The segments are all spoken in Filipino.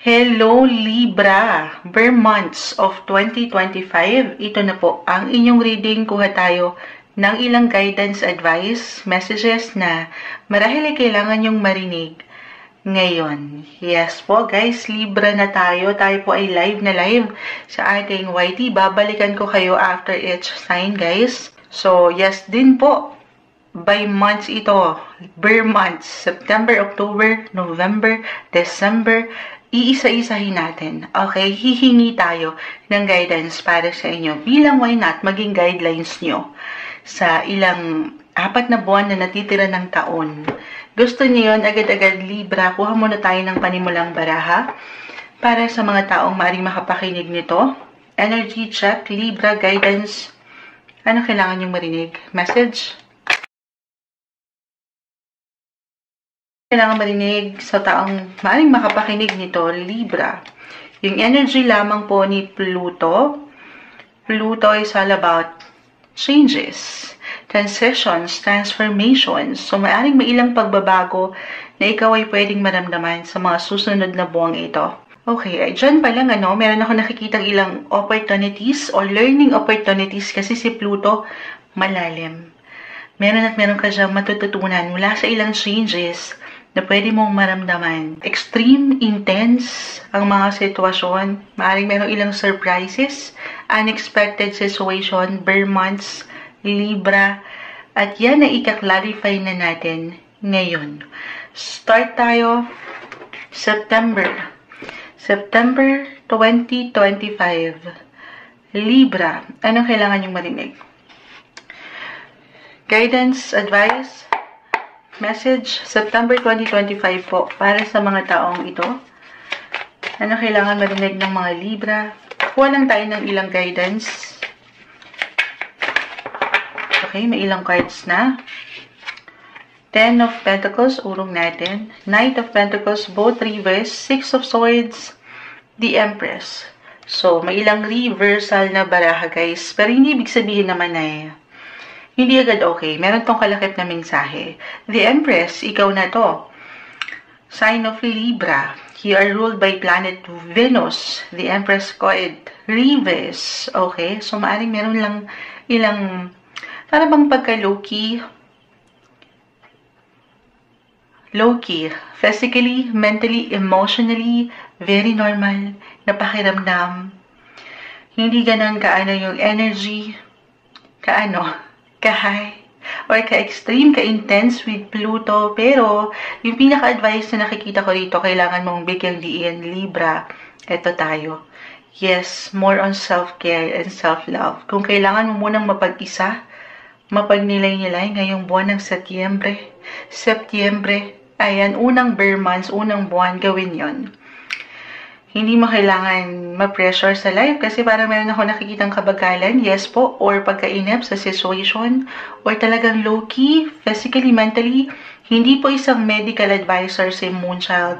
Hello Libra, Bear months of 2025. Ito na po ang inyong reading. Kuha tayo ng ilang guidance, advice, messages na marahil ay kailangan nyong marinig ngayon. Yes po guys, Libra na tayo. Tayo po ay live na live sa ating YT. Babalikan ko kayo after each sign guys. So yes din po, by months ito, Bear months, September, October, November, December. Iisa-isahin natin. Okay? Hihingi tayo ng guidance para sa inyo. Bilang why not, maging guidelines nyo sa ilang 4 na buwan na natitira ng taon. Gusto niyo yun, agad-agad Libra, kuha muna tayo ng panimulang baraha para sa mga taong maaaring makapakinig nito. Energy check, Libra, guidance. Ano kailangan nyong marinig? Message? Kailangan marinig sa taong maaaring makapakinig nito, Libra. Yung energy lamang po ni Pluto. Pluto is all about changes, transitions, transformations. So, maaaring may ilang pagbabago na ikaw ay pwedeng maramdaman sa mga susunod na buwang ito. Okay, dyan pa lang meron ako nakikitang ilang opportunities or learning opportunities kasi si Pluto malalim. Meron ka diyang matututunan mula sa ilang changes na pwede mong maramdaman. Extreme, intense ang mga sitwasyon. Maaaring meron ilang surprises, unexpected situation, Bear months, Libra. At yan na ika-clarify na natin ngayon. Start tayo September 2025. Libra, anong kailangan yung marinig? Guidance, advice, message, September 2025 po, para sa mga taong ito. Ano kailangan marinig ng mga Libra? Kuha lang tayo ng ilang guidance. Okay, may ilang cards na. 10 of Pentacles, urong natin. Knight of Pentacles, both reverse. 6 of Swords, the Empress. So, may ilang reversal na baraha guys. Pero hindi ibig sabihin naman na hindi agad okay. Meron tong kalakip na mensahe. The Empress, ikaw na to. Sign of Libra. You are ruled by planet Venus. The Empress card. Reverse. Okay? So, maaaring meron lang ilang, para bang pagka low-key. Low-key. Physically, mentally, emotionally, very normal na pakiramdam. Hindi ganun kaano yung energy. Ka-high or ka-extreme, ka-intense with Pluto. Pero, yung pinaka-advice na nakikita ko dito, kailangan mong bigyang diin, Libra. Ito tayo. Yes, more on self-care and self-love. Kung kailangan mo munang mapag-isa, mapagnilay-nilay ngayong buwan ng Setyembre, ayan, unang Bear months, unang buwan, gawin yon. Hindi mo kailangan ma-pressure sa life kasi parang meron ako nakikitang kabagalan, yes po, or pagkainip sa situation, or talagang low-key, physically, mentally. Hindi po isang medical advisor si Moonchild.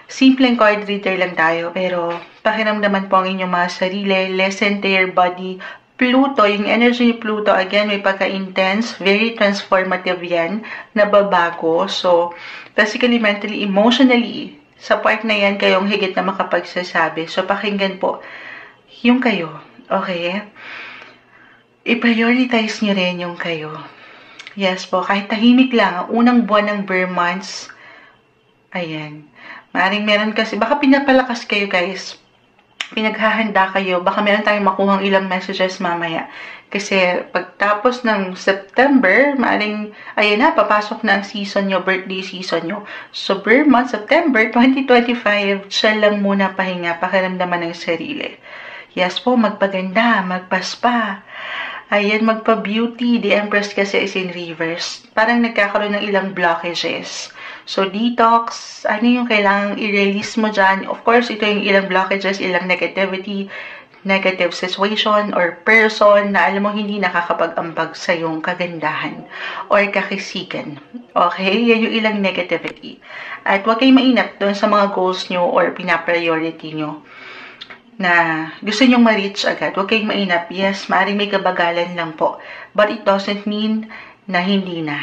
Simpleng card reader lang tayo, pero pakiramdaman po ang inyong mga sarili, listen to your body. Pluto, yung energy ni Pluto, again, may pagka-intense, very transformative yan, nababago. So, physically, mentally, emotionally, sa part na yan, kayong higit na makapagsasabi. So, pakinggan po yung kayo. Okay? I-prioritize nyo rin yung kayo. Yes po, kahit tahimik lang, ang unang buwan ng Bear months, ayan. Maaaring meron kasi, baka pinapalakas kayo guys. Pinaghahanda kayo. Baka meron tayong makuhang ilang messages mamaya. Kasi pagtapos ng September, maaaring, ayan na, papasok na ang season nyo, birthday season nyo. So, Bear month, September 2025, siya lang muna pahinga, pakiramdaman ng sarili. Yes po, magpaganda, magpaspa. Ayan, magpa-beauty. The Empress kasi is in reverse. Parang nagkakaroon ng ilang blockages. So, detox, ano yung kailangang i-release mo dyan? Of course, ito yung ilang blockages, ilang negativity, negative situation or person na alam mo hindi nakakapag-ambag sa yung kagandahan or kakisikan. Okay? Yan yung ilang negativity. At huwag kayong mainap doon sa mga goals nyo or pinapriority nyo na gusto nyong ma-reach agad. Huwag kayong mainap. Yes, maaaring may kabagalan lang po. But it doesn't mean na hindi na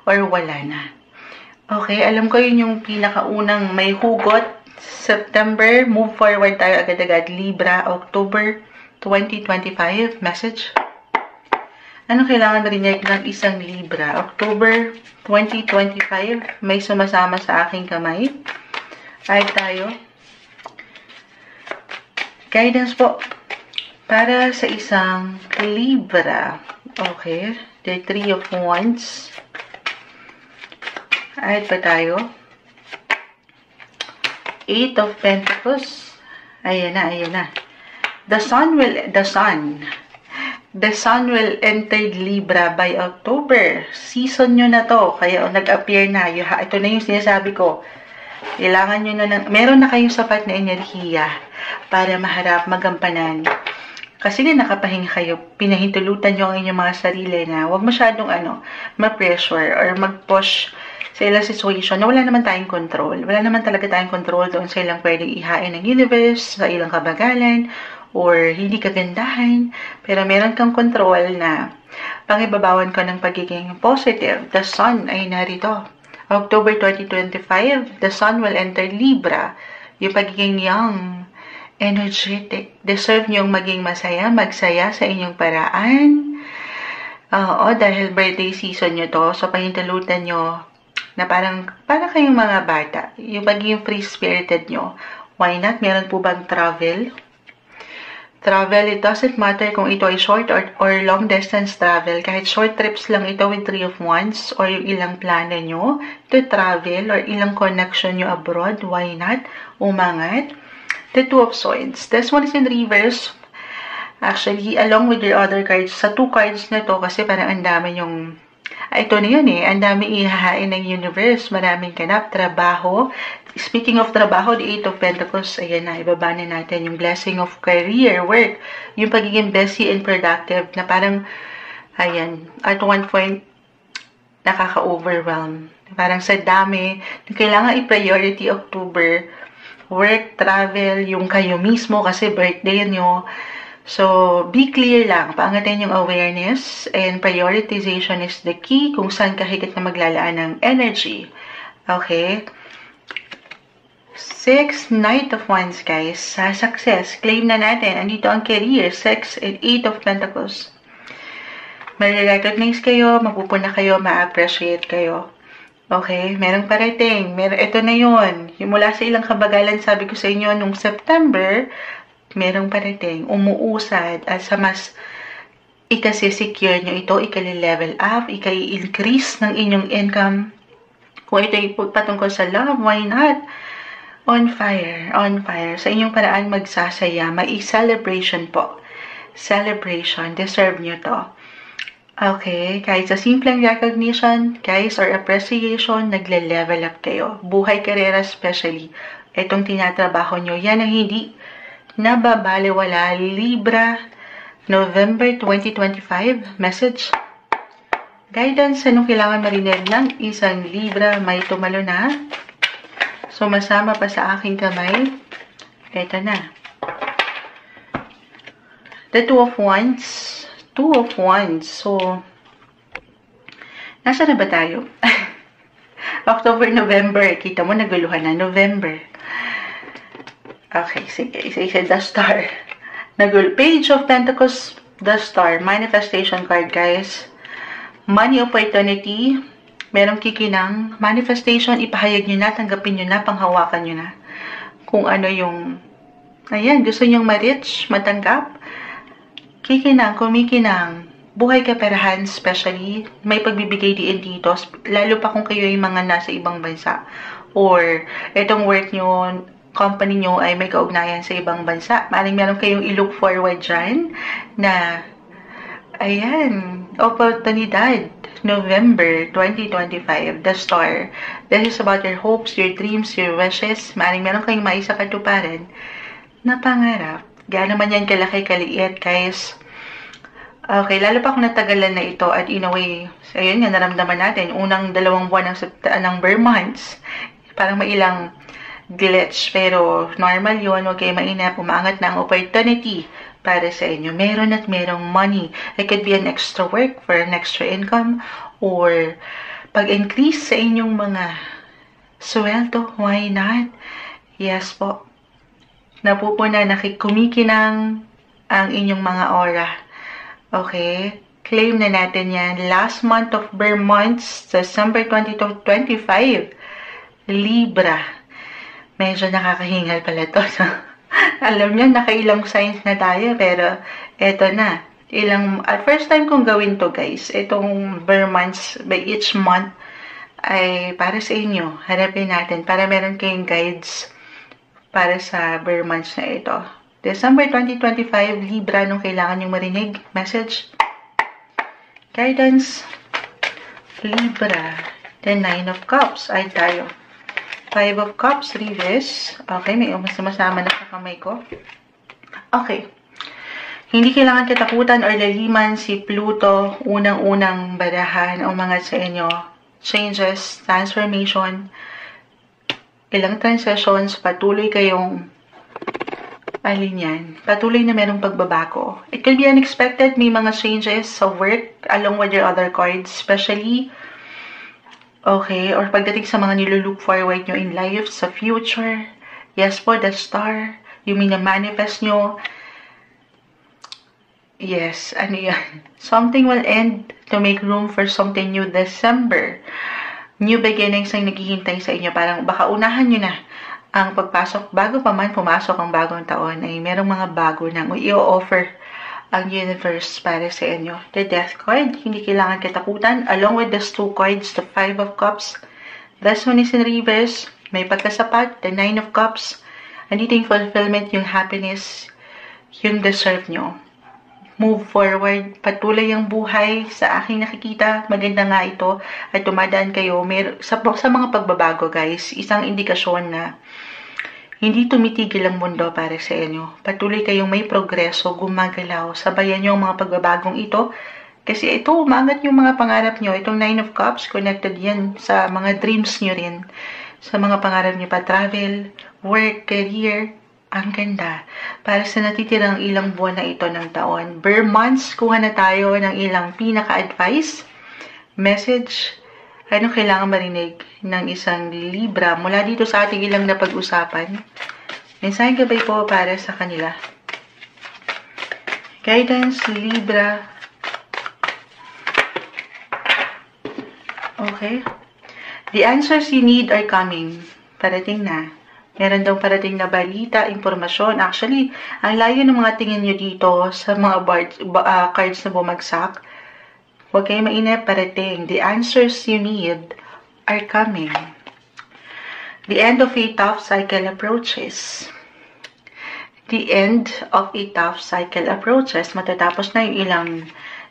or wala na. Okay? Alam ko yun yung pinakaunang may hugot September, move forward tayo agad-agad. Libra, October 2025, message. Anong kailangan marinig ng isang Libra? October 2025, may sumasama sa aking kamay. Ay tayo. Guidance po para sa isang Libra. Okay, the Three of Wands. Ay pa tayo. Eight of Pentacles. Ayan na, ayan na. The sun will enter Libra by October. Season nyo na to. Kaya nag-appear na. Ito na yung sinasabi ko. Kailangan nyo na meron na kayong sapat na enerhiya para maharap, magampanan. Kasi na nakapahinga kayo, pinahintulutan nyo ang inyong mga sarili na huwag masyadong ma-pressure or mag-push sa ilang situation na wala naman tayong control. Wala naman talaga tayong control doon sa ilang pwedeng ihain ng universe, sa ilang kabagalan, or hindi kagandahan. Pero meron kang control na pangibabawan ko ng pagiging positive. The sun ay narito. October 2025, the sun will enter Libra. Yung pagiging young, energetic. Deserve nyong maging masaya, magsaya sa inyong paraan. Oo, dahil birthday season nyo to, so pahintulutan nyo na parang kayong mga bata. Yung pagiging free-spirited nyo. Why not? Meron po bang travel? Travel, it doesn't matter kung ito ay short or long distance travel. Kahit short trips lang ito with Three of Wands or yung ilang plano nyo to travel or ilang connection nyo abroad. Why not? Umangat. The Two of Swords. This one is in reverse. Actually, along with your other cards, sa two cards na to, kasi parang ang dami yung ito na yun ang dami ihahain ng universe, maraming ganap, trabaho. Speaking of trabaho, the Eight of Pentacles, ayan na, ibaba na natin yung blessing of career, work, yung pagiging busy and productive, na parang, ayan, at one point, nakaka-overwhelm. Parang sa dami, kailangan i-priority October, work, travel, yung kayo mismo, kasi birthday nyo. So, be clear lang. Paangatin yung awareness and prioritization is the key kung saan ka higit na maglalaan ng energy. Okay? 6, Knight of Wands, guys. Sa success, claim na natin. Andito ang career, 6 and 8 of Pentacles. Marirecognize kayo, mapupuna kayo, ma-appreciate kayo. Okay? Merong parating. Ito na yun. Yung mula sa ilang kabagalan, sabi ko sa inyo, nung September, merong parating, umuusad at sa mas ikasisecure nyo ito, ikali-level up, ikali-increase ng inyong income. Kung ito ay patungkol sa love, why not? On fire, on fire. Sa inyong paraan magsasaya, may celebration po. Celebration, deserve nyo to. Okay, kahit sa simpleng recognition, guys, or appreciation, nagle-level up kayo. Buhay, karera, especially. Itong tinatrabaho nyo, yan ang hindi nababaliwala. Libra, November 2025, message. Guidance, anong kailangan marinig ng isang Libra? May tumalo na. Sumasama pa sa aking kamay. Ito na. The Two of Wands. Two of Wands. So, nasa na ba tayo? October, November. Kita mo, naguluhan na. November. Okay, sige. Isa-isa, the Star. Page of Pentacles, the Star. Manifestation card, guys. Money opportunity. Merong kikinang. Manifestation, ipahayag nyo na, tanggapin nyo na, panghawakan nyo na. Kung ano yung, ayan, gusto nyong ma-reach, matanggap. Kikinang, kumikinang. Buhay kaperahan, especially, may pagbibigay din dito. Lalo pa kung kayo yung mga nasa ibang bansa. Or, itong work nyo, company nyo ay may kaugnayan sa ibang bansa. Maring meron kayong i-look forward dyan na, ayan, oportunidad. November 2025, the Star. This is about your hopes, your dreams, your wishes. Maring meron kayong maisa katuparan na pangarap. Gaano man yan kalaki, kaliit, guys. Okay, lalo pa kung natagalan na ito at in a way, ayun nga, naramdaman natin, unang 2 buwan ng bare months, parang may ilang glitch, pero normal yun, huwag kayo mainap, umaangat na ang opportunity para sa inyo. Meron at merong money. It could be an extra work for an extra income or pag-increase sa inyong mga sweldo. Why not? Yes po. Napupuna, kumikinang ang inyong mga aura. Okay? Claim na natin yan. Last month of Bear months, December 2025. Libra. Medyo nakakahingal pala to. Alam niyo, nakailang signs na tayo, pero eto na. First time kong gawin to, guys. Itong Bear months, by each month, ay para sa inyo. Harapin natin para meron kayong guides para sa Bear months na ito. December 2025, Libra, nung kailangan nyo marinig. Message. Guidance. Libra. The 9 of Cups. Ay tayo. 5 of Cups, reverse. Okay, may sumasama na sa kamay ko. Okay. Hindi kailangan katakutan or laliman si Pluto. Unang-unang barahan o mga sa inyo. Changes, transformation, ilang transitions, patuloy kayong patuloy na merong pagbabago. It can be unexpected, may mga changes sa work along with your other cards, especially, okay, or pagdating sa mga nilulook forward nyo in life, sa future. Yes po, the star, yung minamanifest nyo. Yes, ano yan? Something will end to make room for something new December. New beginnings ang naghihintay sa inyo. Parang baka unahan nyo na ang pagpasok. Bago pa man pumasok ang bagong taon, ay merong mga bago nang i-offer ang universe para sa inyo. The Death card, hindi kailangan katakutan. Along with these 2 cards, the 5 of Cups. This one is in reverse. May pagkasapat, the 9 of Cups. Andito yung fulfillment, yung happiness, yung deserve nyo. Move forward, patuloy ang buhay. Sa aking nakikita, maganda nga ito at tumadaan kayo sa mga pagbabago, guys. Isang indikasyon na hindi tumitigil ang mundo para sa inyo. Patuloy kayong may progreso, gumagalaw. Sabayan nyo ang mga pagbabagong ito. Kasi ito, umangat yung mga pangarap nyo. Itong 9 of Cups, connected yan sa mga dreams nyo rin. Sa mga pangarap nyo pa, travel, work, career. Ang ganda. Para sa natitirang ilang buwan na ito ng taon. Bear months, kuha na tayo ng ilang pinaka-advice. Message. Anong kailangan marinig ng isang Libra mula dito sa ating ilang na pag-usapan? Mensaheng gabay po para sa kanila. Guidance, Libra. Okay. The answers you need are coming. Parating na. Meron daw parating na balita, impormasyon. Actually, ang layo ng mga tingin nyo dito sa mga cards na bumagsak. Huwag kayo mainip, parating. The answers you need are coming. The end of a tough cycle approaches. The end of a tough cycle approaches. Matatapos na yung ilang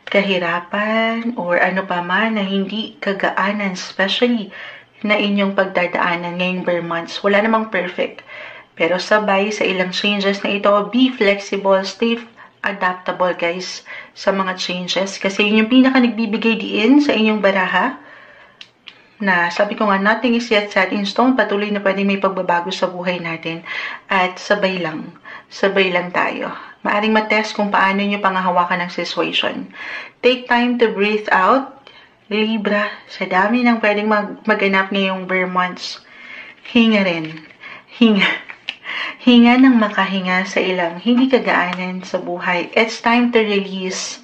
kahirapan or ano pa man na hindi kagaanan, especially na inyong pagdadaanan ngayong Bear months. Wala namang perfect. Pero sabay sa ilang changes na ito, be flexible, stay adaptable, guys, sa mga changes. Kasi yun yung pinaka nagbibigay diin sa inyong baraha. Na sabi ko nga, nothing is yet set in stone. Patuloy na pwede may pagbabago sa buhay natin. At sabay lang tayo. Maaring matest kung paano nyo pangahawakan ng situation. Take time to breathe out. Libra, sa dami ng pwedeng maganap ngayong Bear months, hinga rin. Hinga ng makahinga sa ilang hindi kagaanan sa buhay. It's time to release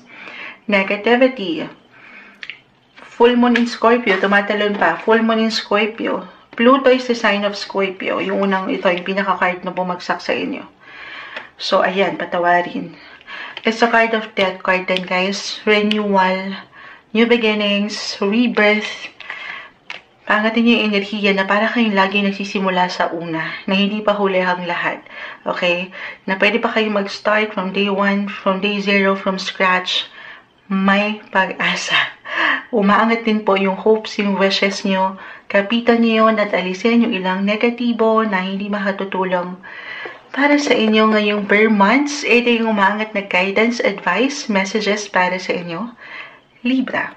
negativity. Full moon in Scorpio, tumatalon pa. Full moon in Scorpio. Pluto is the sign of Scorpio. Yung unang ito, yung pinaka-card na bumagsak sa inyo. So, ayan, patawarin. It's a card of death card din, guys. Renewal. New beginnings, rebirth. Pangatin niyo yung enerhiya na para kayong lagi nagsisimula sa una, na hindi pa huli ang lahat. Okay? Na pwede pa kayong mag-start from day 1, from day 0, from scratch. May pag-asa. Umaangat din po yung hopes, yung wishes nyo. Kapitan niyo yun at alisin yung ilang negatibo na hindi makatutulong. Para sa inyo ngayong Bear months, ito yung umaangat na guidance, advice, messages para sa inyo. Libra.